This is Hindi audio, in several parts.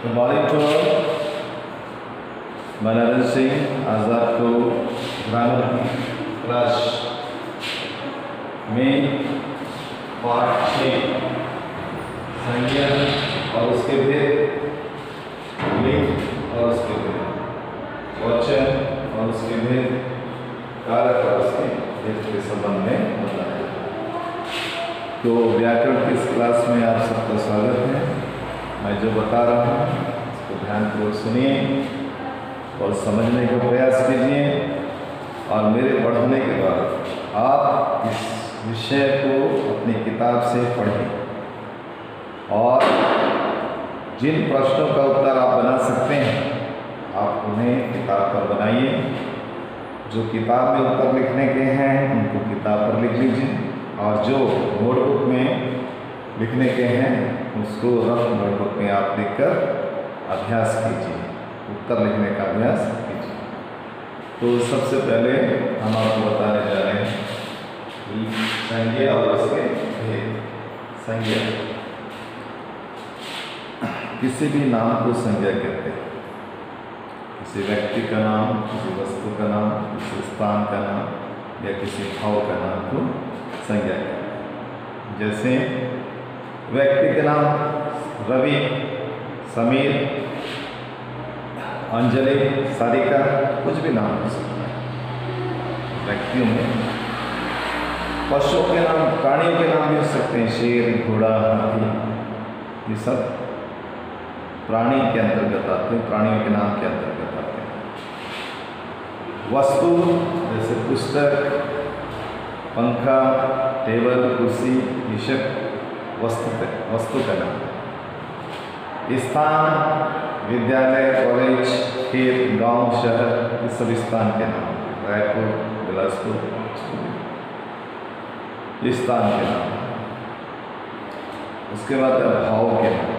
Good morning to all. मैं नरेंद्र सिंह आज आपको ग्रामर की क्लास में पार्ट 6 संज्ञा और उसके भेद, लिंग और उसके भेद, वचन और उसके भेद, कारक और उसके भेद के संबंध में बताया। तो व्याकरण की इस क्लास में आप सबका स्वागत है। मैं जो बता रहा हूँ उसको ध्यानपूर्वक सुनिए और समझने का प्रयास कीजिए और मेरे पढ़ने के बाद आप इस विषय को अपनी किताब से पढ़ें और जिन प्रश्नों का उत्तर आप बना सकते हैं आप उन्हें किताब पर बनाइए। जो किताब में उत्तर लिखने के हैं उनको किताब पर लिख लीजिए और जो नोटबुक में लिखने के हैं उसको रफ नोटबुक में आप लिखकर अभ्यास कीजिए, उत्तर लिखने का अभ्यास कीजिए। तो सबसे पहले हम आपको बताने जा रहे हैं कि संज्ञा और उसके भेद। संज्ञा किसी भी नाम को संज्ञा कहते हैं। किसी व्यक्ति का नाम, किसी वस्तु का नाम, किसी स्थान का नाम या किसी भाव का नाम को संज्ञा कहते हैं। जैसे व्यक्ति के नाम रवि, समीर, अंजलि, सारिका, कुछ भी नाम हो सकता है व्यक्तियों में। पशुओं के नाम, प्राणियों के नाम भी हो सकते हैं, शेर, घोड़ा, हाथी, ये सब प्राणी के अंतर्गत आते हैं, प्राणियों के नाम के अंतर्गत आते हैं। वस्तु जैसे पुस्तक, पंखा, टेबल, कुर्सी, इशक वस्तु का नाम। स्थान विद्यालय, कॉलेज, खेत, गांव, शहर, ये सब स्थान के नाम। रायपुर, बिलासपुर, स्थान के नाम। उसके बाद भाव के नाम,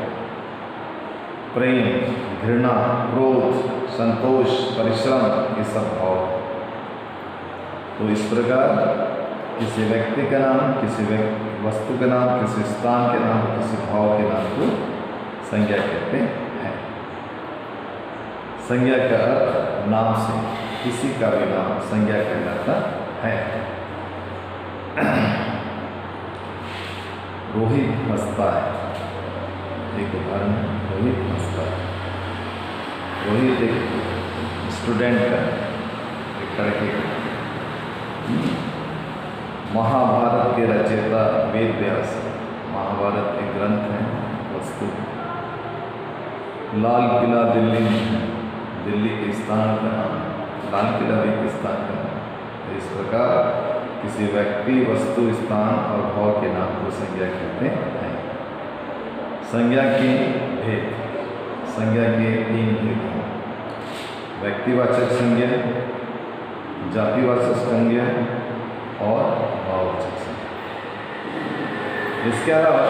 प्रेम, घृणा, क्रोध, संतोष, परिश्रम, ये सब भाव। तो इस प्रकार किसी व्यक्ति का नाम, किसी वस्तु का नाम, किसी स्थान के नाम, किसी भाव के नाम को संज्ञा कहते हैं। संज्ञा का अर्थ नाम से किसी का भी नाम संज्ञा कहलाता है। रोहित हंसता है, एक उदाहरण है। रोहित हंसता है। रोहित एक स्टूडेंट का, एक लड़के का। महाभारत के रचयिता वेद व्यास। महाभारत एक ग्रंथ है, वस्तु। लाल किला दिल्ली में है, दिल्ली के स्थान का नाम, लाल किला भी एक स्थान का नाम। इस प्रकार किसी व्यक्ति, वस्तु, स्थान और भाव के नाम को संज्ञा कहते हैं। संज्ञा के भेद। संज्ञा के 3 भेद हैं। व्यक्तिवाचक संज्ञा, जातिवाचक संज्ञा और भाववाचक संज्ञा। इसके अलावा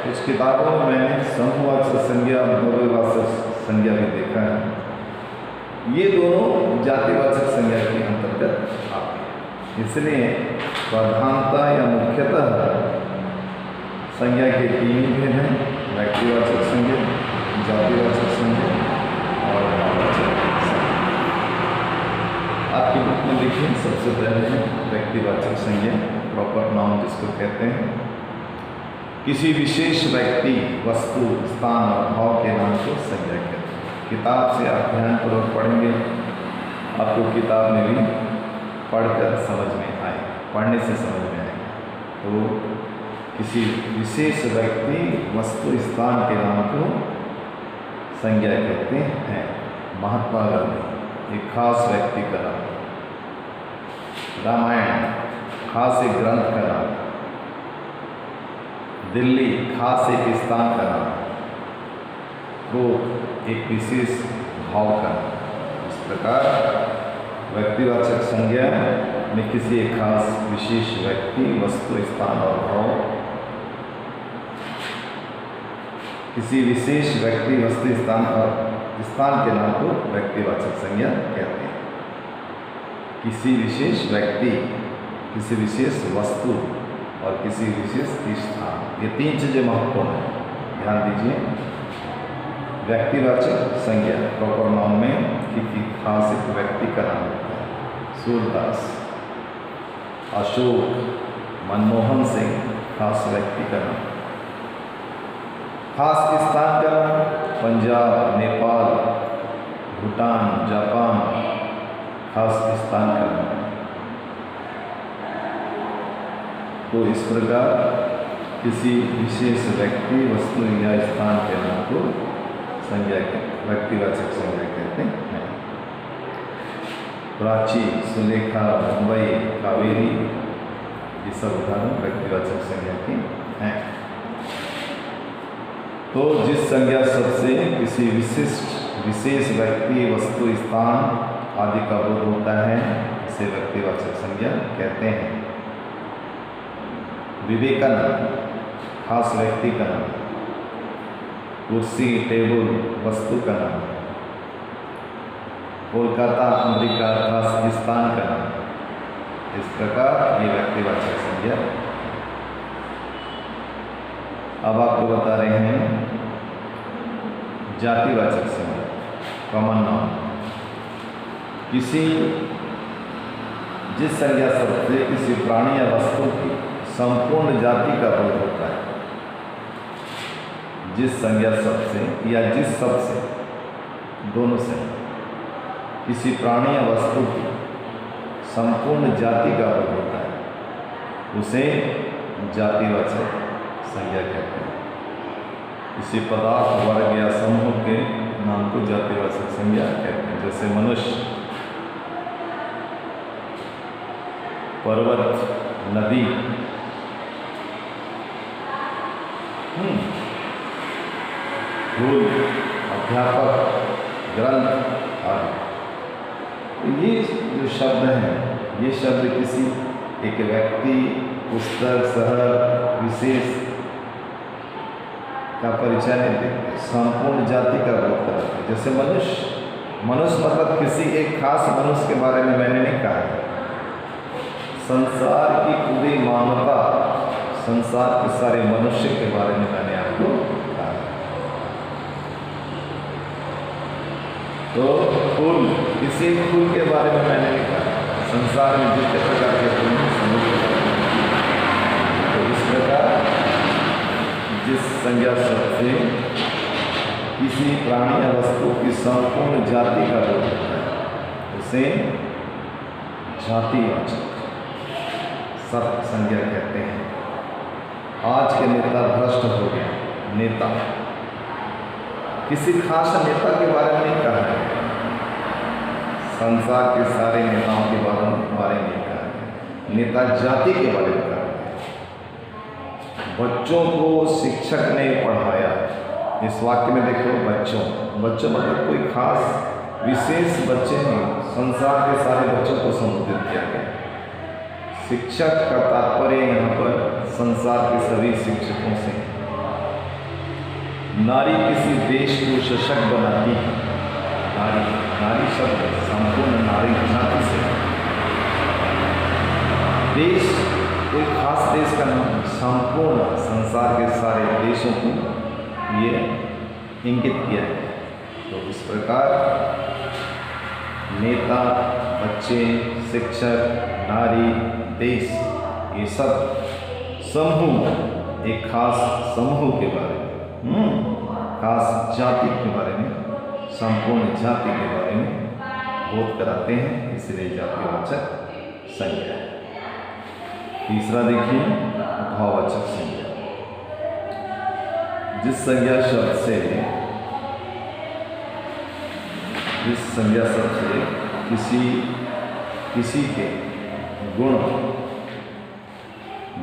कुछ किताबों में मैंने समूहवाचक संज्ञा और द्रव्यवाचक संज्ञा भी देखा है। ये दोनों जातिवाचक संज्ञा के अंतर्गत आते हैं। इसलिए प्रधानता या मुख्यतः संज्ञा के 3 भेद हैं। व्यक्तिवाचक संज्ञा, जातिवाचक संज्ञा और भाववाचक संज्ञा। आपकी बुक में देखिए, सबसे पहले है व्यक्तिवाचक संज्ञा, प्रॉपर नाउन जिसको कहते हैं। किसी विशेष व्यक्ति, वस्तु, स्थान और भाव के नाम को संज्ञा कहते हैं। किताब से आप ध्यानपूर्वक पढ़ेंगे, आपको किताब में भी पढ़कर समझ में आए, पढ़ने से समझ में आएगा। तो किसी विशेष व्यक्ति, वस्तु, स्थान के नाम को संज्ञा कहते हैं। महात्मा गांधी एक खास व्यक्ति का नाम। रामायण खास एक ग्रंथ का नाम। दिल्ली खास एक स्थान का नाम। क्रोध एक विशेष भाव का नाम। इस प्रकार व्यक्तिवाचक संज्ञा में किसी एक खास विशेष व्यक्ति, वस्तु, स्थान और भाव, किसी विशेष व्यक्ति, वस्तु, स्थान और स्थान के नाम को व्यक्तिवाचक संज्ञा कहते हैं। किसी विशेष व्यक्ति, किसी विशेष वस्तु और किसी विशेष स्थान, ये 3 चीज़ें महत्वपूर्ण हैं, ध्यान दीजिए। व्यक्तिवाचक संज्ञा प्रॉपर नाउन में किसी खास एक व्यक्ति का नाम होता है। सूरदास, अशोक, मनमोहन सिंह खास व्यक्ति का नाम। खास स्थान का नाम पंजाब, नेपाल, भूटान, जापान खास स्थान का नाम। तो इस प्रकार किसी विशेष व्यक्ति, वस्तु या स्थान के नाम को संज्ञा के व्यक्तिवाचक संज्ञा कहते हैं। प्राची, सुलेखा, मुंबई, कावेरी ये सब उदाहरण व्यक्तिवाचक संज्ञा के हैं। तो जिस संज्ञा शब्द से किसी विशेष व्यक्ति, वस्तु, स्थान आदि का बोध होता है इसे व्यक्तिवाचक संज्ञा कहते हैं। विवेकानंद खास व्यक्ति का नाम। कुर्सी, टेबल वस्तु का नाम। कोलकाता, अमेरिका खास स्थान का नाम। इस प्रकार ये व्यक्तिवाचक संज्ञा। अब आपको बता रहे हैं जातिवाचक संज्ञा, कॉमन नाउन। जिस संज्ञा शब्द से किसी प्राणी या वस्तु की संपूर्ण जाति का बोध होता है। जिस संज्ञा शब्द से या जिस शब्द से, दोनों से, किसी प्राणी या वस्तु की संपूर्ण जाति का बोध होता है उसे जातिवाचक संज्ञा कहते हैं। किसी पदार्थ, वर्ग या समूह के नाम को जातिवाचक संज्ञा कहते हैं। जैसे मनुष्य, पर्वत, नदी, फूल, अध्यापक, ग्रंथ आदि। ये जो शब्द हैं ये शब्द किसी एक व्यक्ति, पुस्तक, शहर, विशेष का परिचय नहीं देते, संपूर्ण जाति का बोध कराते हैं। जैसे मनुष्य मतलब किसी एक खास मनुष्य के बारे में मैंने नहीं कहा है। संसार की पूरी मानवता, संसार के सारे मनुष्य के बारे में मैंने आपको कहा। तो फूल, किसी फूल के बारे में मैंने नहीं कहा। संसार में जितने प्रकार के फूल हैं समूह। तो इस प्रकार जिस संज्ञा शब्द से किसी प्राणी या वस्तु की संपूर्ण जाति का बोध होता है उसे जातिवाचक शब्द संज्ञा कहते हैं। आज के नेता भ्रष्ट हो गया। नेता किसी खास नेता के बारे में नहीं कहा है, संसार के सारे नेताओं के बारे में नहीं कहा है, नेता जाति के बारे में कहा है। बच्चों को शिक्षक ने पढ़ाया। इस वाक्य में देखो, बच्चों मतलब कोई खास विशेष बच्चे नहीं, संसार के सारे बच्चों को संबोधित किया गया। शिक्षक का तात्पर्य यहाँ पर संसार के सभी शिक्षकों से। नारी किसी देश को सशक्त बनाती है। नारी शब्द संपूर्ण नारी जाति से। देश कोई खास देश का नाम, संपूर्ण संसार के सारे देशों को ये इंगित किया है। तो इस प्रकार नेता, बच्चे, शिक्षक, नारी, देश, ये सब समूह, एक खास समूह के बारे में, खास जाति के बारे में, संपूर्ण जाति के बारे में बोध कराते हैं, इसलिए जातिवाचक संज्ञा है। तीसरा देखिए, भाववाचक संज्ञा। जिस संज्ञा शब्द से किसी के गुण,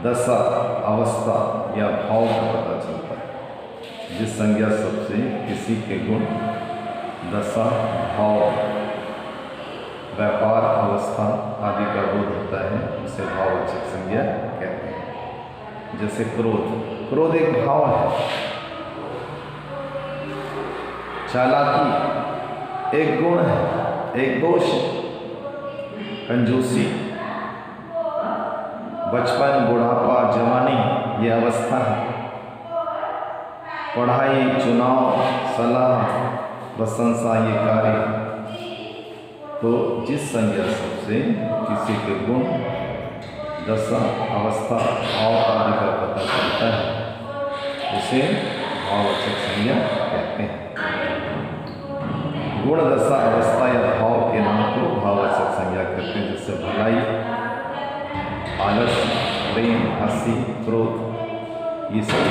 दशा, अवस्था या भाव का पता चलता है। जिस संज्ञा शब्द से किसी के गुण, दशा, भाव, व्यापार, अवस्था आदि का बोध होता है उसे भाववाचक संज्ञा कहते हैं। जैसे क्रोध एक भाव है। चालाकी एक गुण है, एक दोष है। कंजूसी, बचपन, बुढ़ापा, जवानी ये अवस्था है। पढ़ाई, चुनाव, सलाह, प्रशंसा ये कार्य। तो जिस संज्ञा शब्द से किसी के गुण, दशा, अवस्था, भाव आदि का पता चलता है उसे भाववाचक संज्ञा कहते हैं। गुण, दशा, अवस्था या भाव के नाम को भाववाचक संज्ञा कहते हैं, जैसे भलाई, आलस्य, प्रेम, हंसी, क्रोध, ये सब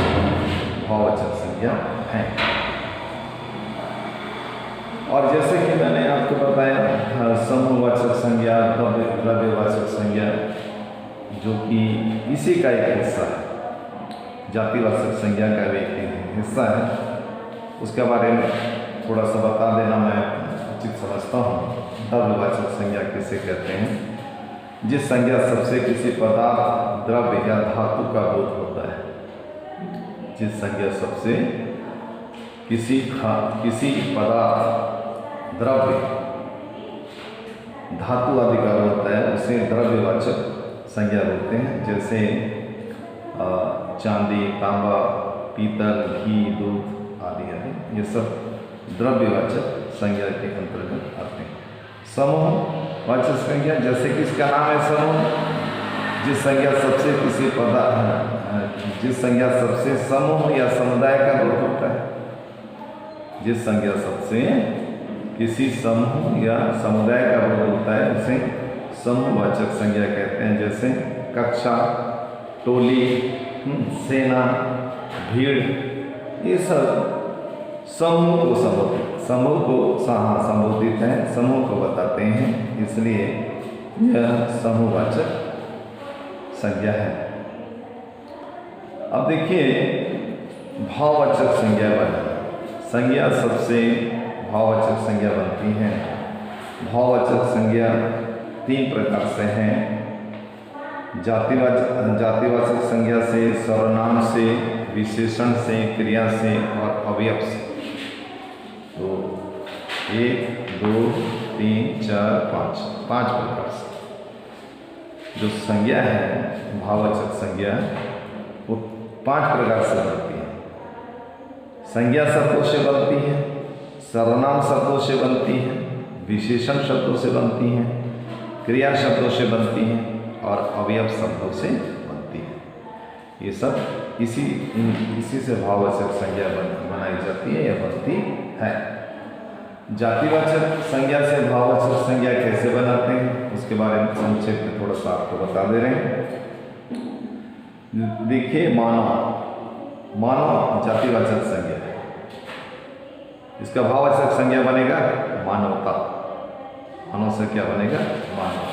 भाववाचक संज्ञा हैं। और जैसे कि मैंने आपको बताया समूहवाचक संज्ञा, द्रव्यवाचक संज्ञा, जो कि इसी का एक हिस्सा है, जातिवाचक संज्ञा का भी एक हिस्सा है, उसके बारे में थोड़ा सा बता देना मैं उचित समझता हूँ। द्रव्यवाचक संज्ञा किसे कहते हैं? जिस संज्ञा सबसे किसी पदार्थ, द्रव्य या धातु का बोध होता है। जिस संज्ञा सबसे किसी पदार्थ, द्रव्य, धातु आदि का होता है उसे द्रव्यवाचक संज्ञा बोलते हैं। जैसे चांदी, तांबा, पीतल, घी, दूध आदि आदि, ये सब द्रव्यवाचक संज्ञा के अंतर्गत आते हैं। समूहवाचक संज्ञा, जैसे कि इसका नाम है समूह, जिस संज्ञा सबसे किसी पदार्थ, जिस संज्ञा सबसे समूह या समुदाय का बोध होता है। जिस संज्ञा सबसे किसी समूह या समुदाय का बोध होता है उसे समूहवाचक संज्ञा कहते हैं। जैसे कक्षा, टोली, सेना, भीड़, ये सब समूह को संबोधित है, समूह को बताते हैं, इसलिए यह समूहवाचक संज्ञा है। अब देखिए भाववाचक संज्ञा बनी। संज्ञा सबसे भाववाचक संज्ञा बनती है। भाववाचक संज्ञा 3 प्रकार से हैं। जातिवाचक संज्ञा से, सर्वनाम से, विशेषण से, क्रिया से और अवयव से। तो 1, 2, 3, 4, 5 प्रकार से जो संज्ञा है, भाववाचक संज्ञा, वो 5 प्रकार से बनती है। संज्ञा शब्दों से बनती है, सर्वनाम शब्दों से बनती है, विशेषण शब्दों से बनती हैं, क्रिया शब्दों से बनती हैं और अवयव शब्दों से बनती है। ये सब इसी से भाववाचक संज्ञा बनाई जाती है या बनती है। जातिवाचक संज्ञा से भाववाचक संज्ञा कैसे बनाते हैं उसके बारे में संक्षेप में थोड़ा सा आपको बता दे रहे हैं। देखिए, मानव जातिवाचक संज्ञा है। इसका भाववाचक संज्ञा बनेगा मानवता। मानव से क्या बनेगा? मानव।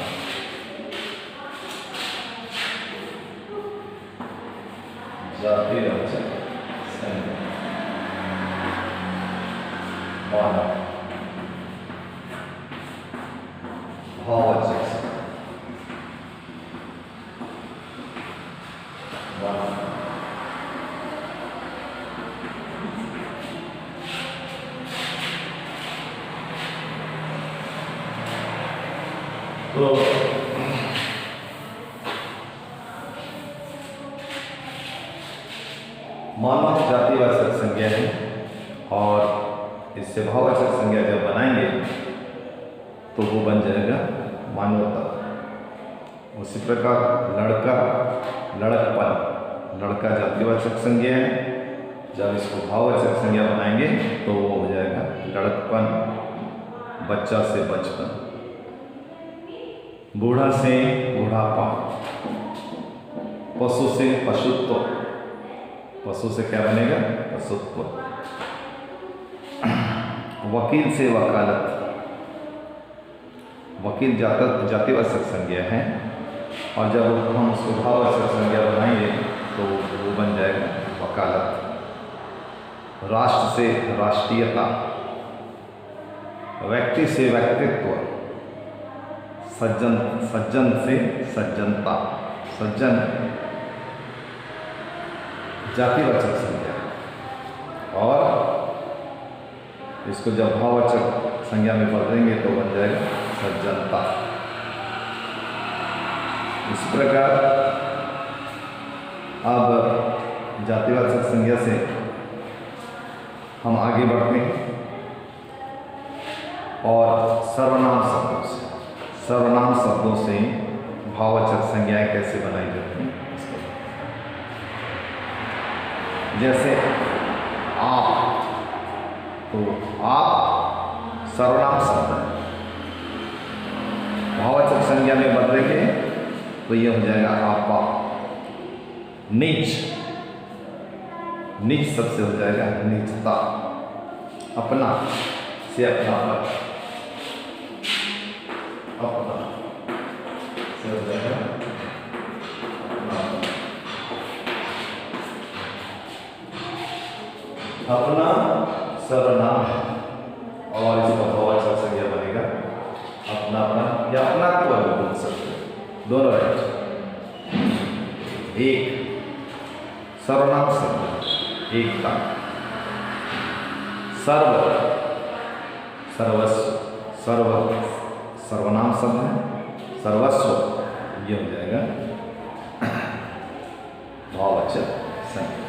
जातिवाचक संज्ञा मानव। भाववाचक मानव। तो मानव जातिवाचक संज्ञा है और इससे भाववाचक संज्ञा जब बनाएंगे तो वो बन जाएगा मानवता। उसी प्रकार लड़का, लड़कपन, लड़का जातिवाचक संज्ञा है। जब इसको भाववाचक संज्ञा बनाएंगे तो वो हो जाएगा लड़कपन, बच्चा से बचपन, बूढ़ा से बूढ़ापा, पशु से पशुत्व, पशु से क्या बनेगा? पशुत्व, वकील से वकालत। वकील जातिवाचक संज्ञा है और जब हम उसको भाववाचक संज्ञा बनाएंगे तो वो बन जाएगा वकालत। राष्ट्र से राष्ट्रीयता, व्यक्ति से व्यक्तित्व, सज्जन से सज्जनता। सज्जन जातिवाचक संज्ञा और इसको जब भाववाचक संज्ञा में बदलेंगे तो बन जाएगा सज्जनता। इस प्रकार अब जातिवाचक संज्ञा से हम आगे बढ़ते हैं और सर्वनाम शब्दों से भाववाचक संज्ञाएं कैसे बनाई जाती हैं इसको। जैसे आप, तो आप सर्वनाम शब्द है, भाववाचक संज्ञा में बदलेंगे तो ये हो जाएगा आपा। नीच, नीच सबसे हो जाएगा नीचता। अपना से अपना, अपना से हो जाएगा अपना सर्वनाम है और इसका भाववाचक संज्ञा बनेगा अपनापन या अपनात्व बोल सकते हैं, दोनों है। एक सर्वनाम शब्द एकता, सर्व सर्वस्व, सर्व सर्वनाम शब्द है, सर्वस्व ये हो जाएगा भाववाचक संज्ञा।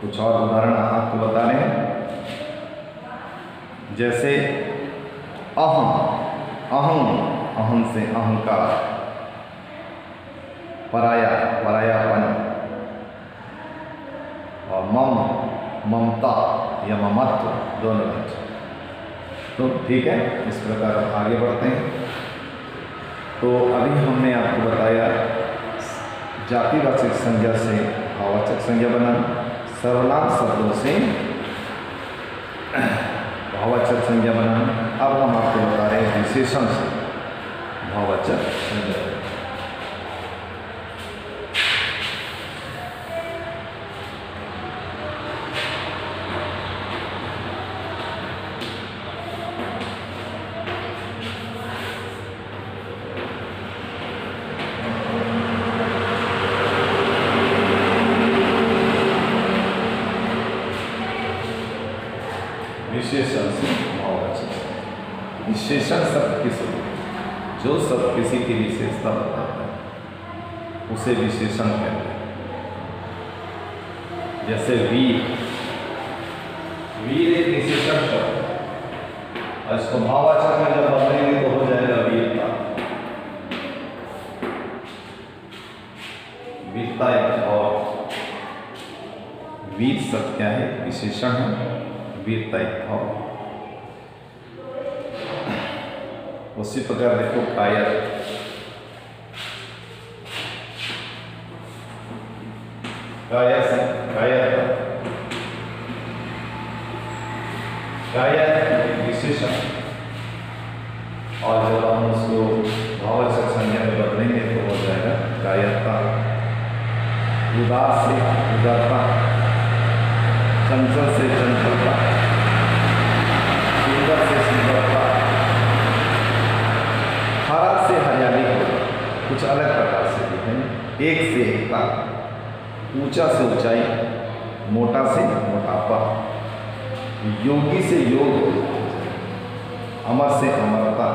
कुछ और उदाहरण आपको बता रहे हैं, जैसे अहम, अहम, अहम से अहंकार, पराया, परायापन, और मम, ममता या ममत्व, दोनों हैं। तो ठीक है, इस प्रकार हम आगे बढ़ते हैं। तो अभी हमने आपको बताया जातिवाचक संज्ञा से भाववाचक संज्ञा बनाना, सर्वनाम शब्दों से भाववाचक संज्ञा बनाना। अब हम आपको बता रहे हैं विशेषण से भाववाचक संज्ञा। विशेषण से भाववाचक। विशेषण शब्द किस, जो शब्द किसी की विशेषता बताता है उसे विशेषण कहते हैं। जैसे वीर, वीर एक विशेषण शब्द है और इसको भाववाचक में जब बदलेंगे तो हो जाएगा वीरता। वीरता एक और वीर शब्द क्या है, विशेषण है, वीरता एक भाव। उसी प्रकार देखो कायर, कायर से कायर, कायर विशेषण, और जब हम उसको भाववाचक संज्ञा में बदलेंगे तो हो जाएगा कायरता। उदार से उदारता, चंचल से चंचलता, सुंदर से सुंदरता, हरा से हरियाली, कुछ अलग प्रकार से भी है। एक से एकता, ऊंचा से ऊंचाई, मोटा से मोटापा, योगी से योग, अमर से अमरता,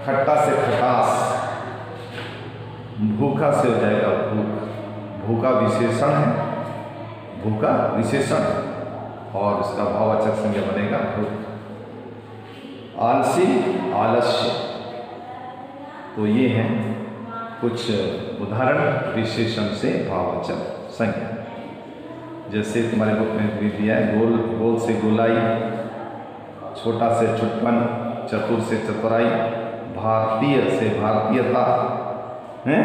खट्टा से खटास, भूखा से हो जाएगा भूख। भूखा विशेषण है, भूखा विशेषण और उसका भाववाचक संज्ञा बनेगा भूख। आलसी, आलस्य। तो ये हैं कुछ उदाहरण विशेषण से भाववाचक संज्ञा। जैसे तुम्हारे बुक में भी दिया है, गोल, गोल से गोलाई, छोटा से छुटपन, चतुर से चतुराई, भारतीय से भारतीयता है,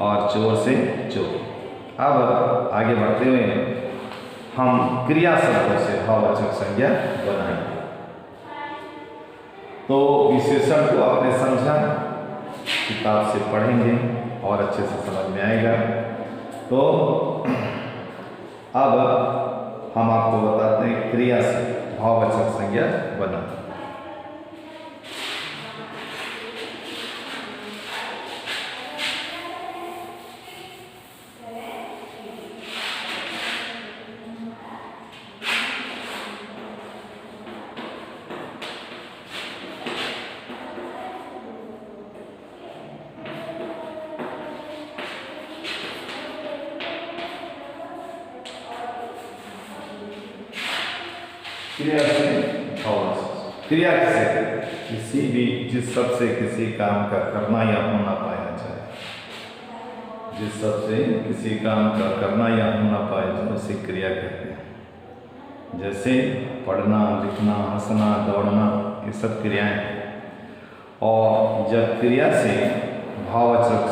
और चोर से चोर। अब आगे बढ़ते हुए हम क्रिया शब्दों से भाववाचक संज्ञा बनाएंगे। तो विशेषण को आपने समझा, किताब से पढ़ेंगे और अच्छे से समझ में आएगा। तो अब हम आपको बताते हैं क्रिया से भाववाचक संज्ञा बनाना। क्रिया से भाववाचक। क्रिया से किसी भी जिस शब्द से किसी काम का करना या होना पाया जाए, जिस शब्द से किसी काम का करना या होना पाया जाए उसे क्रिया कहते हैं। जैसे पढ़ना, लिखना, हंसना, दौड़ना, ये सब क्रियाएं हैं। और जब क्रिया से भाववाचक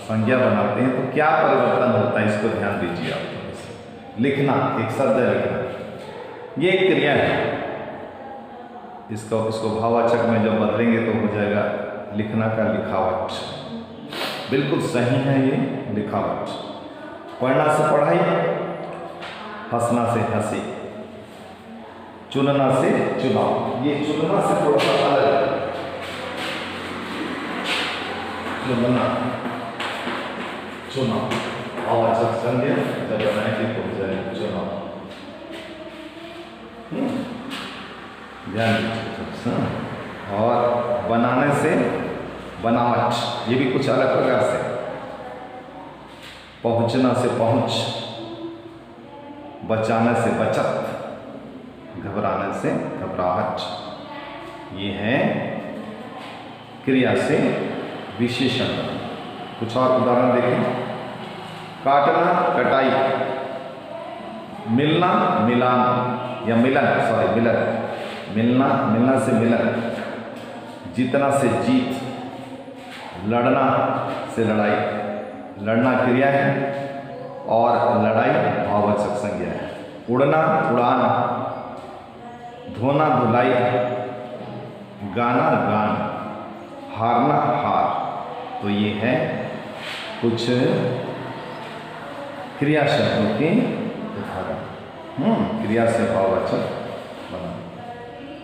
संज्ञा बनाते हैं तो क्या परिवर्तन होता है, इसको ध्यान दीजिए आप। लिखना, एक शब्द है लिखना, ये एक क्रिया है। इसको भाववाचक में जब बदलेंगे तो हो जाएगा लिखना का लिखावट। बिल्कुल सही है ये लिखावट। पढ़ना से पढ़ाई, हंसना से हंसी, चुनना से चुनाव। ये चुनना से थोड़ा सा अलग है। चुनना, चुनाव, भाववाचक संज्ञा जब बनाएंगे तो हो जाएगा चुनाव। ध्यान दीजिए। और बनाने से बनावट, ये भी कुछ अलग प्रकार से। पहुंचना से पहुंच, बचाने से बचत, घबराने से घबराहट। ये है क्रिया से विशेषण। कुछ और उदाहरण देखें। काटना, कटाई, मिलना, मिलान या मिलन, मिलन, मिलना, मिलना से मिलन, जीतना से जीत, लड़ना से लड़ाई। लड़ना क्रिया है और लड़ाई भाववाचक संज्ञा है। उड़ना, उड़ान, धोना, धुलाई, गाना, गान, हारना, हार। तो ये है कुछ क्रिया शब्दों के उदाहरण। क्रिया से भाववाचक बना।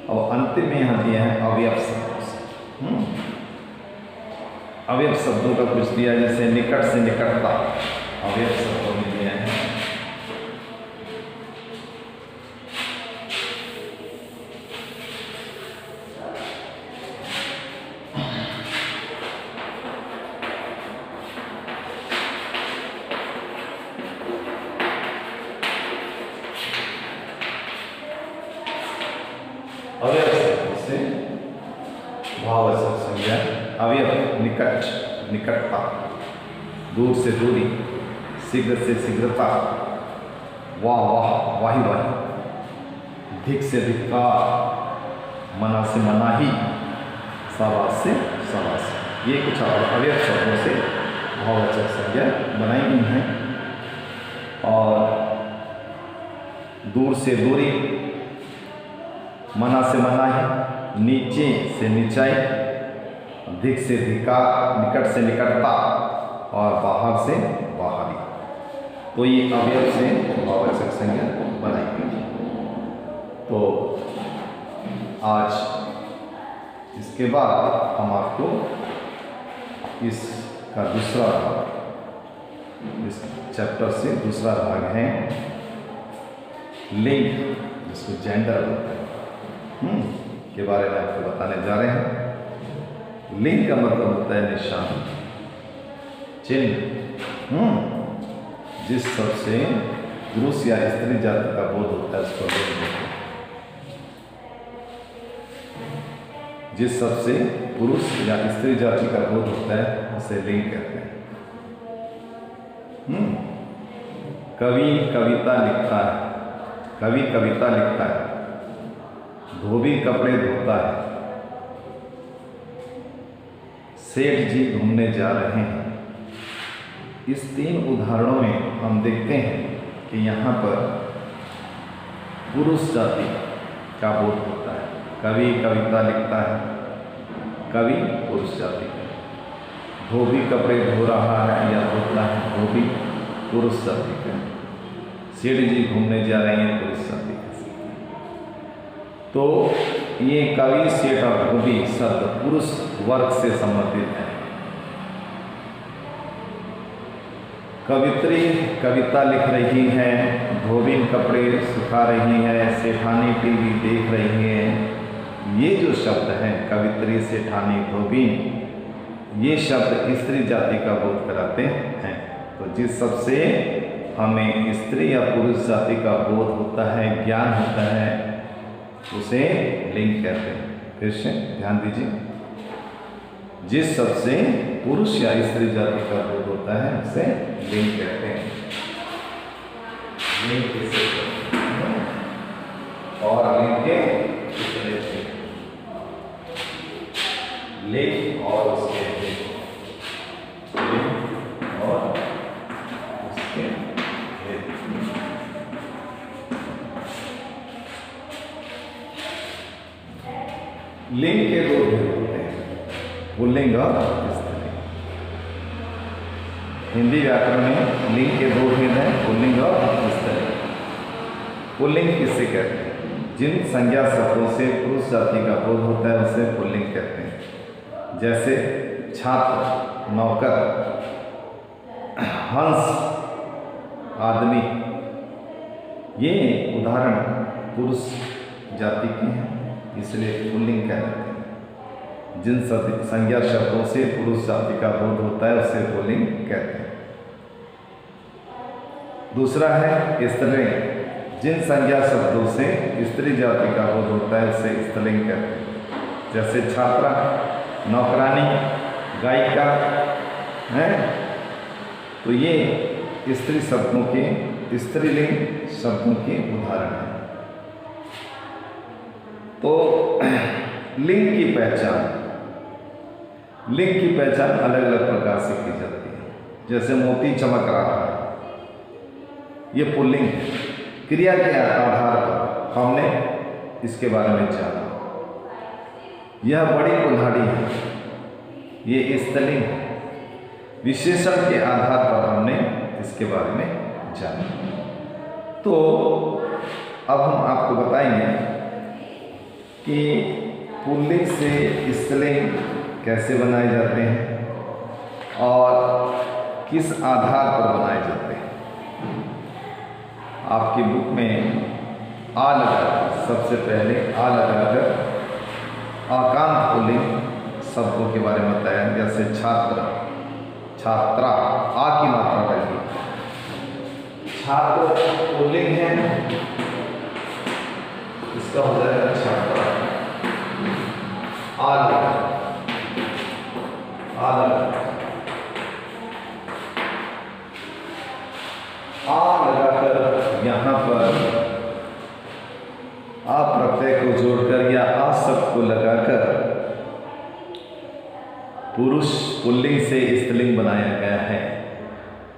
और अंतिम में यहाँ दिया है अवयव शब्दों। अवयव शब्दों का कुछ दिया, जैसे निकट से निकटता, अवयव शब्दों में दिया है। अवयव शब्द से भाववाचक संज्ञा। अवयव निकट, निकटता, दूर से दूरी, शीघ्र से शीघ्रता, वाह वाह, वाही वाही, धिक से धिक्कार, मना से मनाही, शाबाश से शाबाश। ये कुछ अवयव शब्दों से भाववाचक संज्ञा बनाई गई हैं। और दूर से दूरी, मना से मनाही, नीचे से नीचाई, धिक से धिक्कार, निकट से निकटता और बाहर से बाहरी। तो ये अवयव से भाववाचक संज्ञा बनाई गई। तो आज इसके बाद हम आपको इसका दूसरा भाग, इस चैप्टर से दूसरा भाग है लिंग, जिसको जेंडर बोलते हैं, के बारे में आपको बताने जा रहे हैं। लिंग का मतलब होता है निशान, चिन्ह। जिस शब्द से पुरुष या स्त्री जाति का बोध होता है उसको लिंग बोलते हैं। जिस शब्द से पुरुष या स्त्री जाति का बोध होता है उसे लिंग कहते हैं। कवि कविता लिखता है, कवि कविता लिखता है, धोबी कपड़े धोता है, सेठ जी घूमने जा रहे हैं। इस तीन उदाहरणों में हम देखते हैं कि यहाँ पर पुरुष जाति का बोध होता है। कवि कविता लिखता है, कवि पुरुष जाति का। धोबी कपड़े धो रहा है या धोता है, धोबी पुरुष जाति का। सेठ जी घूमने जा रहे हैं, पुरुष जाति का। तो ये कवि, सेठ और धोबी शब्द पुरुष वर्ग से संबंधित है। कवित्री कविता लिख रही है, धोबी कपड़े सुखा रही है, सेठानी टीवी देख रही है। ये जो शब्द हैं कवित्री, सेठानी, धोबी, ये शब्द स्त्री जाति का बोध कराते हैं। तो जिस शब्द से हमें स्त्री या पुरुष जाति का बोध होता है, ज्ञान होता है, उसे लिंग कहते हैं। फिर से ध्यान दीजिए, जिस शब्द से पुरुष या स्त्री जाति का बोध होता है उसे लिंग कहते हैं। लिंग किसे कहते हैं और लिंग के कितने थे? लिंग और उसके भेद, लिंग और उसके भेद। लिंग के दो भेद होते हैं, पुल्लिंग और स्त्रीलिंग। हिंदी व्याकरण में लिंग के दो भेद हैं, पुल्लिंग और स्त्रीलिंग। पुल्लिंग किसे कहते हैं? जिन संज्ञा शब्दों से पुरुष जाति का बोध होता है उसे पुल्लिंग कहते हैं। जैसे छात्र, नौकर, हंस, आदमी, ये उदाहरण पुरुष जाति के हैं, इसलिए पुल्लिंग कहते हैं। जिन संज्ञा शब्दों से पुरुष जाति का बोध होता है उसे पुल्लिंग कहते हैं। दूसरा है स्त्रीलिंग। जिन संज्ञा शब्दों से स्त्री जाति का बोध होता है उसे स्त्रीलिंग कहते हैं। जैसे छात्रा, नौकरानी, गायिका है, तो ये स्त्री शब्दों के, स्त्रीलिंग शब्दों के उदाहरण हैं। तो लिंग की पहचान, लिंग की पहचान अलग अलग प्रकार से की जाती है। जैसे मोती चमक रहा है, ये पुल्लिंग है। क्रिया के आधार पर हमने इसके बारे में जाना। यह बड़ी कुल्हाड़ी है, ये स्त्रीलिंग है। विशेषण के आधार पर हमने इसके बारे में जाना। तो अब हम आपको बताएंगे कि पुल्लिंग से स्त्रीलिंग कैसे बनाए जाते हैं और किस आधार पर बनाए जाते हैं। आपकी बुक में आ लगाकर, सबसे पहले आ लगाकर आकांत पुल्लिंग शब्दों के बारे में बताया। जैसे छात्र, छात्रा, आ की मात्रा रहेगी। छात्र पुल्लिंग है, इसका हो जाएगा छात्रा। आ लगाकर यहाँ पर आ प्रत्यय को जोड़कर या आ शब्द को लगाकर पुरुष पुल्लिंग से स्त्रीलिंग बनाया गया है।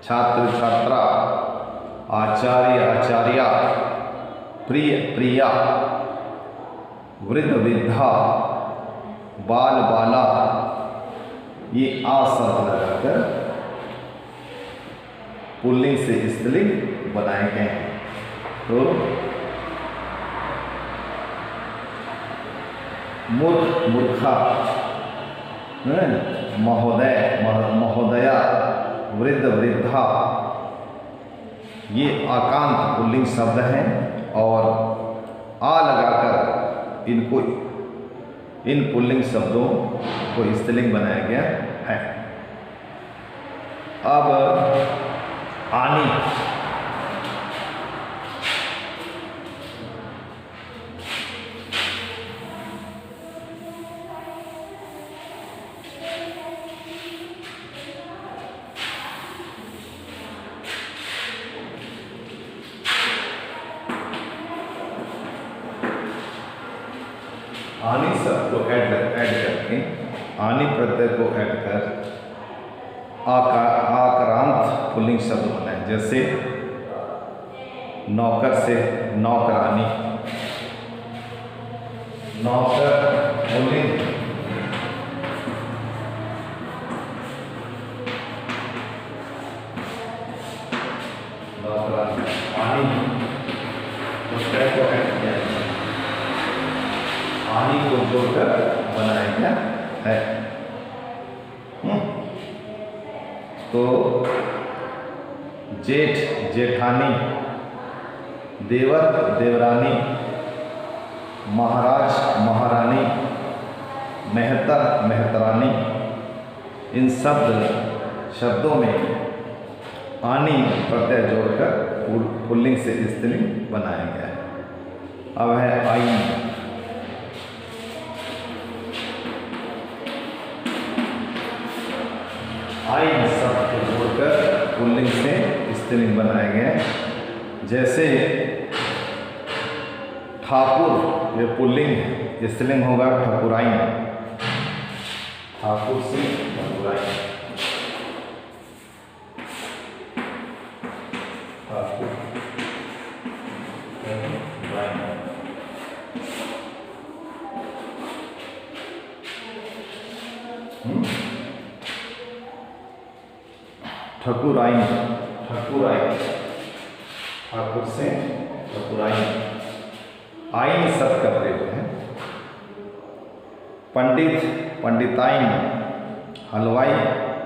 छात्र, छात्रा, आचार्य, आचार्या, प्रिय, प्रिया, वृद्ध, वृद्धा, बाल, बाला, ये आ शब्द लगाकर पुल्लिंग से स्त्रीलिंग बनाए गए हैं। तो मूर्ख, मूर्खा, महोदय, महोदया, वृद्ध, वृद्धा, ये आकांत पुल्लिंग शब्द हैं और आ लगाकर इनको, इन पुल्लिंग शब्दों को स्त्रीलिंग बनाया गया है। अब आनी, आनी शब्द को ऐड करके, आनी प्रत्यय को ऐड कर आकारांत पुल्लिंग शब्द बनाए। जैसे नौकर से नौकरानी, नौकर पुल्लिंग, नौकरानी, आनी प्रत्यय को ऐड किया, आनी को जोड़कर बनाया गया है। तो जेठ, जेठानी, देवर, देवरानी, महाराज, महारानी, मेहतर, मेहतरानी, इन शब्दों में आनी प्रत्यय जोड़कर पुल्लिंग से स्त्रीलिंग बनाया गया है। अब है आईन, आइन शब्द को जोड़कर पुल्लिंग से स्त्रीलिंग बनाए गए। जैसे ठाकुर, ये पुल्लिंग है, स्त्रीलिंग होगा ठाकुराइन, ठाकुर से ठाकुराइन, ठाकुर ठाकुराइन, ठाकुराइन, ठाकुर से ठाकुराइन, आइन शब्द का प्रयोग है। पंडित, पंडिताइन, हलवाई,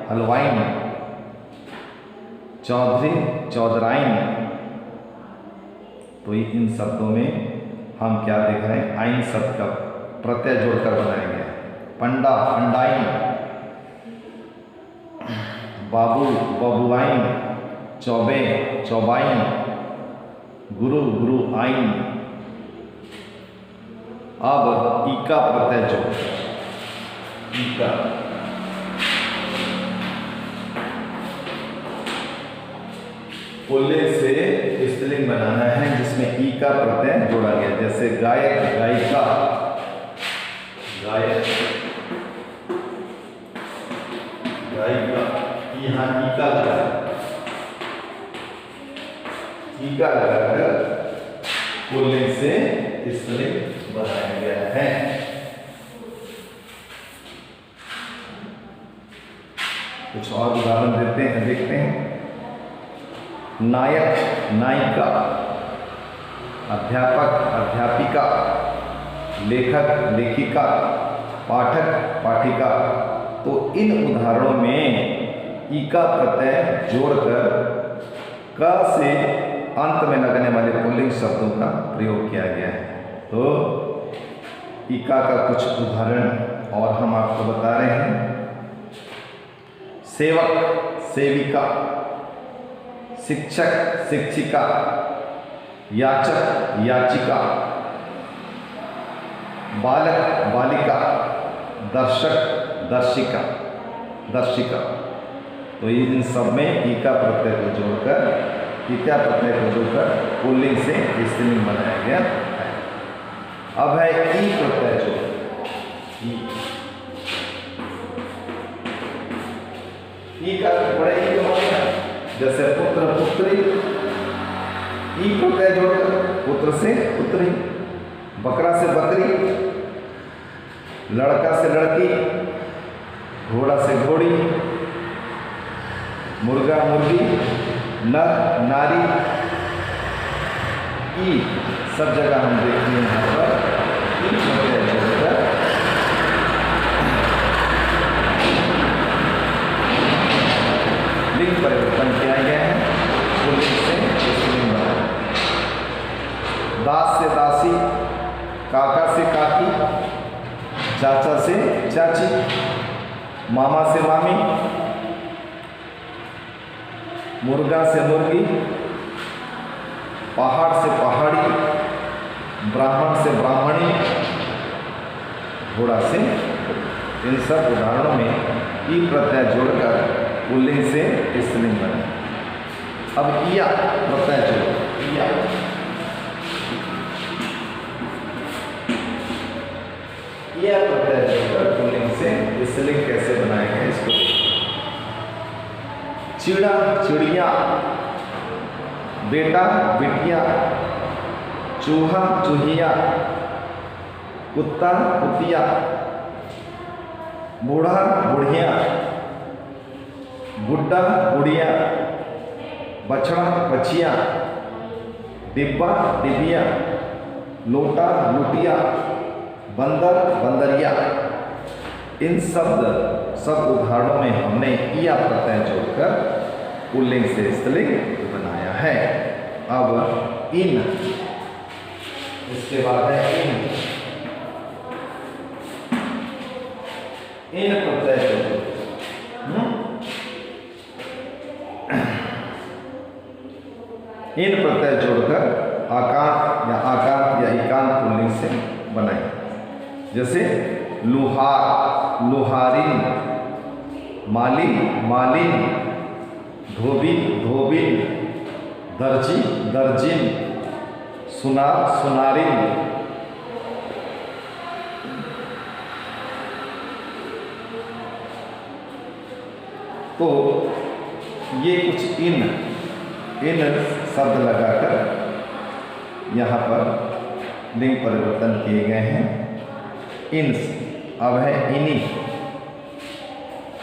हलवाइन, चौधरी, चौधराइन। तो इन शब्दों में हम क्या देख रहे हैं, आइन शब्द का प्रत्यय जोड़कर बनाया गया। पंडा, पंडाइन, बाबू, बबुआइन, चौबे, चौबाइन, गुरु, गुरु आइन। अब ईका प्रत्यय जोड़, ईका, पुल्लिंग से स्त्रीलिंग बनाना है जिसमें ईका प्रत्यय जोड़ा गया। जैसे गायक, गायिका, गायक, गायिका, यहाँ ईका लगा, ईका लगाकर पुल्लिंग से स्त्रीलिंग बनाया गया है। कुछ और उदाहरण देते हैं, देखते हैं। नायक, नायिका, अध्यापक, अध्यापिका, लेखक, लेखिका, पाठक, पाठिका। तो इन उदाहरणों में ईका प्रत्यय जोड़कर क से अंत में लगने वाले पुल्लिंग शब्दों का प्रयोग किया गया है। तो ईका का कुछ उदाहरण और हम आपको बता रहे हैं। सेवक, सेविका, शिक्षक, शिक्षिका, याचक, याचिका, बालक, बालिका, दर्शक, दर्शिका, दर्शिका। तो इन सब में ईका प्रत्यय को जोड़कर, ईका प्रत्यय को जोड़कर पुल्लिंग से स्त्रीलिंग बनाया गया है। अब है ई प्रत्यय जोड़, ई का बड़े ई हो गया। जैसे पुत्र, पुत्री, ई प्रत्यय जोड़कर पुत्र से पुत्री, बकरा से बकरी, लड़का से लड़की, घोड़ा से घोड़ी, मुर्गा, मुर्गी, नर, नारी। ई सब जगह हम देखते हैं यहाँ पर ई प्रत्यय जोड़कर लिंग परिवर्तन किया गया है। पुल्लिंग से स्त्रीलिंग बना। दास से दासी, काका से काकी, चाचा से चाची, मामा से मामी, मुर्गा से मुर्गी, पहाड़ से पहाड़ी, ब्राह्मण से ब्राह्मणी, घोड़ा से। इन सब उदाहरणों में ई प्रत्यय जोड़कर पुल्लिंग से स्त्रीलिंग बना। अब इया प्रत्यय जोड़, इया, इया प्रत्यय जोड़कर पुल्लिंग से स्त्रीलिंग कैसे बनाएंगे इसको। चिड़ा, चिड़िया, बेटा, बिटिया, चूहा, चूहिया, कुत्ता, कुतिया, बूढ़ा, बुढ़िया, बुड्ढा, बुढ़िया, बछड़ा, बछिया, डिब्बा, डिबिया, लोटा, लुटिया, बंदर, बंदरिया। इन सब उदाहरणों में हमने इया प्रत्यय जोड़कर पुल्लिंग से स्त्रीलिंग बनाया है। अब इन, इसके बाद है इन प्रत्यय जोड़, इन प्रत्यय जोड़कर आकांत या इकांत पुल्लिंग से बनाए। जैसे लुहार, लुहारिन, माली मालिन, धोबी धोबिन, दर्जी दर्जिन, सुनार सुनारिन। तो ये कुछ इन शब्द लगाकर यहाँ पर लिंग परिवर्तन किए गए हैं। इन, अब है इनी,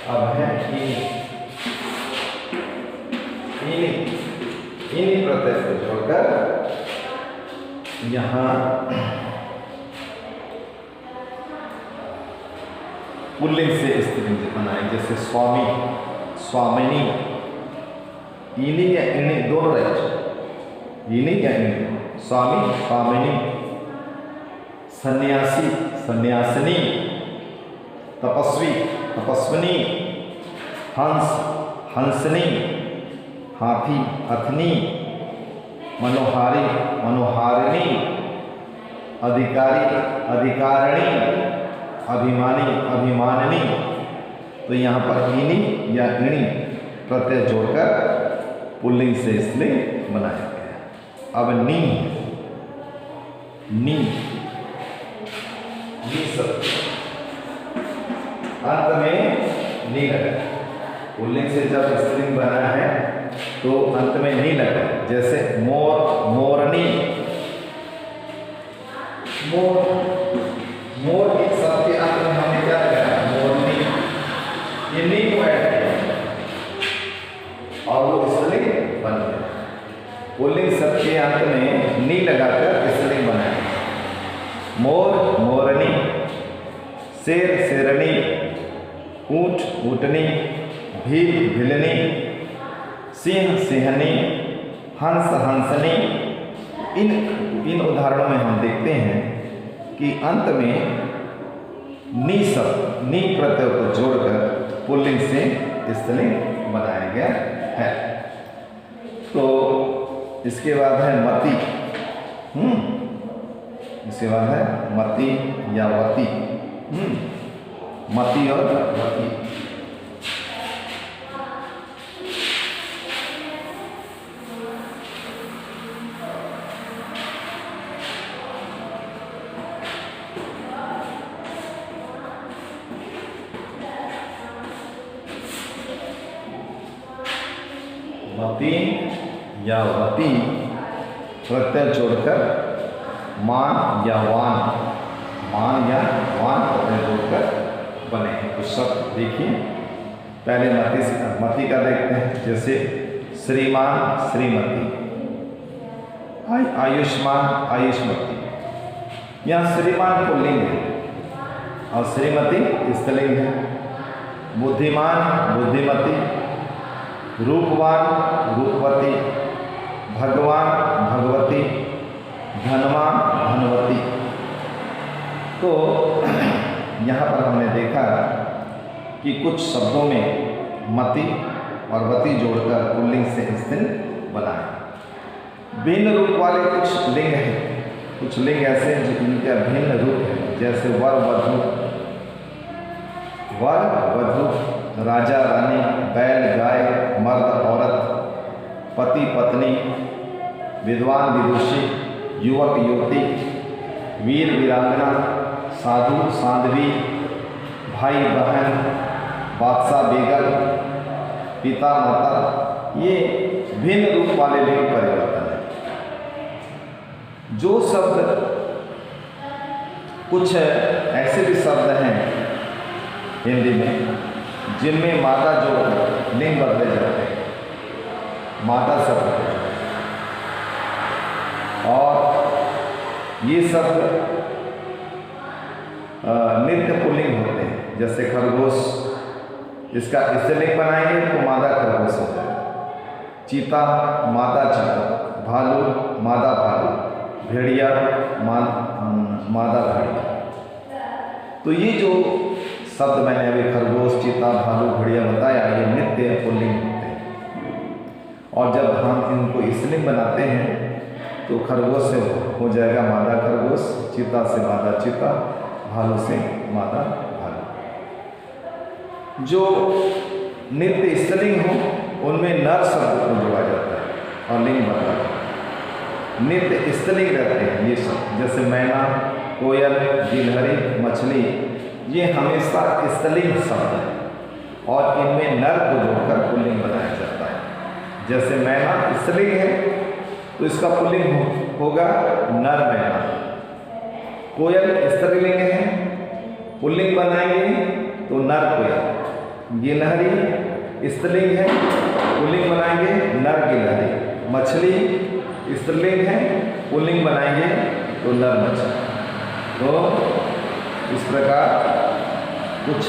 अब है इनी, इनी, इनी प्रत्यय को छोड़कर यहाँ पुल्लिंग से स्त्रीलिंग बनाए, जैसे स्वामी स्वामिनी। इनी या इनी दोनों रहें, इनी या इनी, स्वामी स्वामिनी, सन्यासी सन्यासिनी, तपस्वी तपस्विनी, हंस हंसनी, हाथी हथनी, मनोहारी मनोहारिणी, अधिकारी अधिकारिणी, अभिमानी अभिमानिनी। तो यहाँ पर इनी या इणी प्रत्यय जोड़कर पुल्लिंग से स्त्रीलिंग बनाया गया। अब नी, नी, नी शब्द अंत में नी लगा। पुल्लिंग से जब स्त्रीलिंग बना है तो अंत में नी लगा, जैसे मोर मोरनी। मोर, मोर एक शब्द के अंत में हमने क्या लगाया, मोरनी। ये नी को ऐड किया और वो स्त्रीलिंग बन गया। पुल्लिंग शब्द के अंत में नी लगाकर स्त्रीलिंग बनाया। मोर मोरनी, शेर शेरनी, ऊंट ऊँटनी, भील भिलनी, सिंह सिंहनी, हंस हंसनी। इन उदाहरणों में हम देखते हैं कि अंत में नी शब्द, नी प्रत्यय को जोड़कर पुल्लिंग से स्त्रीलिंग बनाया गया है। तो इसके बाद है मति। इसके बाद है मति या वती। मति और वती। मति या वती प्रत्यय जोड़कर मान या वान, मान या वान प्रत्यय जोड़कर बने हैं। तो शब्द देखिए, पहले मति का देखते हैं, जैसे श्रीमान श्रीमती, आयुष्मान आयुष्मती। यहाँ श्रीमान पुल्लिंग है और श्रीमती स्त्रीलिंग है। बुद्धिमान बुद्धिमती, रूपवान रूपवती, भगवान भगवती, धनवान धनवती। तो यहाँ पर हमने देखा कि कुछ शब्दों में मति और वती जोड़कर पुल्लिंग से स्त्रीलिंग बना है। भिन्न रूप वाले कुछ लिंग हैं, कुछ लिंग ऐसे हैं जिनका भिन्न रूप है, जैसे वर वधू, वर वधू, राजा रानी, बैल गाय, मर्द औरत, पति पत्नी, विद्वान विदुषी, युवक युवती, वीर वीरांगना, साधु साध्वी, भाई बहन, बादशाह बेगम, पिता माता। ये भिन्न रूप वाले लिंग परिवर्तन है। जो शब्द, कुछ ऐसे भी शब्द हैं हिंदी में जिनमें मादा जोड़कर लिंग बदले जाते हैं, मादा शब्द, और ये शब्द नित्य पुल्लिंग होते हैं। जैसे खरगोश, इसका स्त्रीलिंग बनाएंगे तो मादा खरगोश हो जाएगा। चीता मादा चीता, भालू मादा भालू, भेड़िया मादा भेड़िया। तो ये जो शब्द मैंने अभी खरगोश चीता भालू भेड़िया बताया, ये नित्य पुल्लिंग होते हैं। और जब हम इनको स्त्रीलिंग बनाते हैं तो खरगोश से हो जाएगा मादा खरगोश, चीता से मादा चीता, भालू से मादा भालू। जो नित्य स्त्रीलिंग हो उनमें नर शब्द को जोड़ा जाता है और लिंग बदला जाता है। नित्य स्त्रीलिंग रहते हैं ये शब्द, जैसे मैना, कोयल, गिलहरी, मछली, ये हमेशा स्त्रीलिंग शब्द है और इनमें नर को जोड़कर पुल्लिंग बनाया जाता है। जैसे मैना स्त्रीलिंग है तो इसका पुल्लिंग होगा नर मैना। कोयल स्त्रीलिंग है, पुल्लिंग बनाएंगे तो नर कोयल। गिलहरी स्त्रीलिंग है, पुल्लिंग बनाएंगे नर गिलहरी। मछली स्त्रीलिंग है, पुल्लिंग बनाएंगे तो नर मछली। तो इस प्रकार कुछ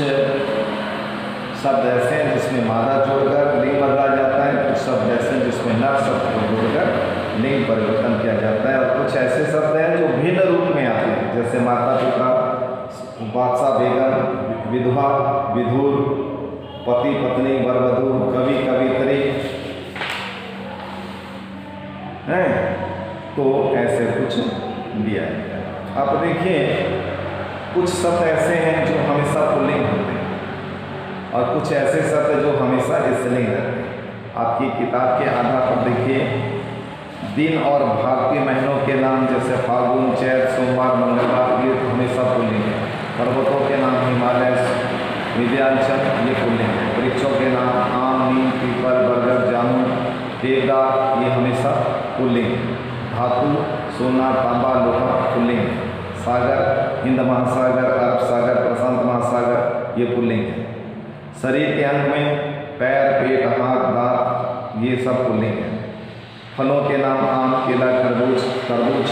शब्द ऐसे हैं जिसमें मादा जोड़कर लिंग बदला जाता है, कुछ शब्द ऐसे हैं जिसमें नर शब्द को जोड़कर लिंग परिवर्तन किया जाता है, और कुछ ऐसे शब्द हैं जो भिन्न रूप में आते हैं, जैसे माता पिता, बादशाह बेगम, विधवा विधुर, पति पत्नी, वर वधू, कवि कवित्री हैं। तो ऐसे कुछ दिया है। आप देखिए कुछ शब्द ऐसे हैं जो हमेशा पुल्लिंग होते हैं और कुछ ऐसे शब्द जो हमेशा स्त्रीलिंग रहते हैं। आपकी किताब के आधार पर देखिए दिन और भारतीय महीनों के नाम जैसे फाल्गुन, चैत, सोमवार, मंगलवार, ये तो हमेशा पुल्लिंग है। पर्वतों के नाम हिमालय, विंध्याचल, ये पुल्लिंग है। वृक्षों के नाम आम, नीम, पीपल, बरगद, जामुन, देवदार, ये हमेशा पुल्लिंग है। धातु सोना, तांबा, लोहा पुल्लिंग है। सागर हिंद महासागर, अरब सागर, प्रशांत महासागर, ये पुल्लिंग है। शरीर के अंग में पैर, पेट, हाथ, दांत, ये सब पुल्लिंग है। फलों के नाम आम, केला, खरबूज, तरबूज,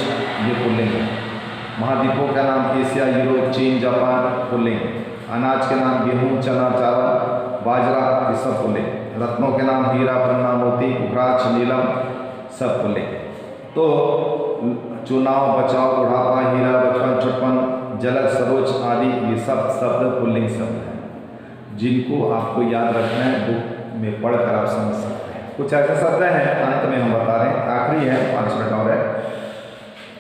ये पुल्लिंग है। महाद्वीपों का नाम एशिया, यूरोप, चीन, जापान, पुल्लिंग है। अनाज के नाम गेहूँ, चना, चावल, बाजरा, ये सब पुल्लिंग। रत्नों के नाम हीरा, पन्ना, मोती, रुद्राक्ष, नीलम, सब पुल्लिंग। तो चुनाव, बचाव, बुढ़ापा, हीरा, बचपन, छुटपन, जलद, सरोज आदि, ये सब शब्द पुल्लिंग शब्द हैं जिनको आपको याद रखना है, बुक में पढ़कर आप समझ सकते हैं। कुछ ऐसे शब्द हैं अंत में हम बता रहे हैं, आखिरी है, 5 मिनट और है,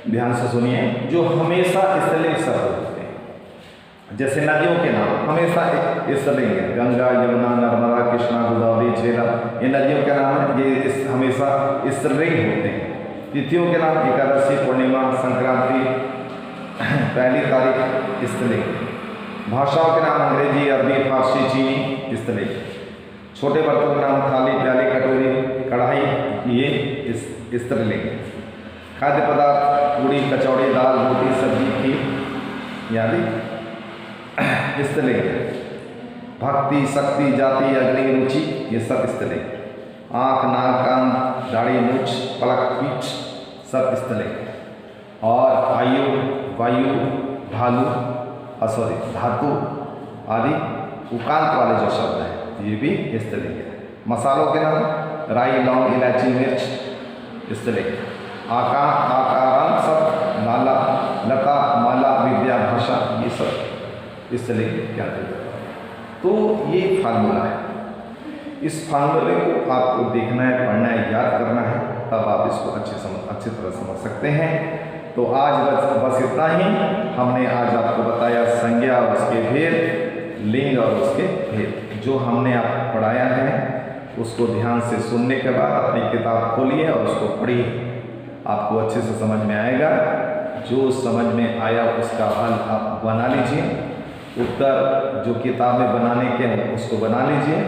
ध्यान से सुनिए, जो हमेशा स्त्रीलिंग शब्द होते हैं। जैसे नदियों के नाम हमेशा स्त्रीलिंग है। गंगा, यमुना, नर्मदा, कृष्णा, गोदावरी, झेलम, ये नदियों के नाम है, ये हमेशा स्त्रीलिंग होते हैं। तिथियों के नाम एकादशी, पूर्णिमा, संक्रांति, पहली तारीख, स्त्रीलिंग। भाषाओं के नाम अंग्रेजी, अरबी, फारसी, चीनी, स्त्रीलिंग। छोटे बर्तनों के नाम थाली, प्याली, कटोरी, कढ़ाई, ये स्त्रीलिंग। खाद्य पदार्थ पूड़ी, कचौड़ी, दाल, रोटी, सब्जी, खीर, यानी स्त्रीलिंग। भक्ति, शक्ति, जाति, अग्नि, रुचि, ये सब स्त्रीलिंग। आँख, नाक, कान, दाढ़ी, मूछ, पलक, पीठ, सब स्त्रीलिंग। और आयु, वायु, भालू, धातु आदि उकांत वाले जो शब्द हैं ये भी स्त्रीलिंग है। मसालों के नाम राई, लौंग, इलायची, मिर्च, स्त्रीलिंग। आकारांत शब्द नाला, लता, माला, विद्या, भाषा, ये सब स्त्रीलिंग के अंतर्गत। तो ये फार्मूला है, इस फार्मूले को आपको देखना है, पढ़ना है, याद करना है, तब आप इसको अच्छी तरह समझ सकते हैं। तो आज बस इतना ही हमने आज आपको बताया संज्ञा और उसके भेद, लिंग और उसके भेद। जो हमने आपको पढ़ाया है उसको ध्यान से सुनने के बाद अपनी किताब खोलिए और उसको पढ़िए, आपको अच्छे से समझ में आएगा। जो समझ में आया उसका हल आप बना लीजिए, उत्तर जो किताब में बनाने के हैं उसको बना लीजिए,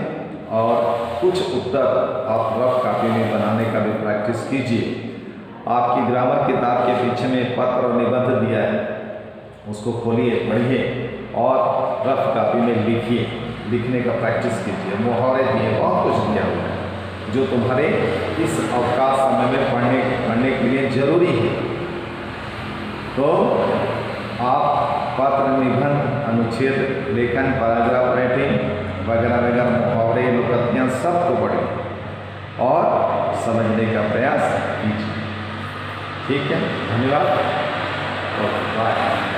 और कुछ उत्तर आप रफ कॉपी में बनाने का भी प्रैक्टिस कीजिए। आपकी ग्रामर किताब के पीछे में पत्र और निबंध दिया है, उसको खोलिए, पढ़िए और रफ कॉपी में लिखिए, लिखने का प्रैक्टिस कीजिए। मुहावरे दिए, बहुत कुछ दिया हुआ है जो तुम्हारे इस अवकाश समय में पढ़ने के लिए जरूरी है। तो आप पत्र, निबंध, अनुच्छेद, लेखन, पैराग्राफ राइटिंग वगैरह वगैरह, मुहावरे, लोकोक्तियाँ सबको पढ़िए और समझने का प्रयास कीजिए। ठीक है, धन्यवाद और बाय।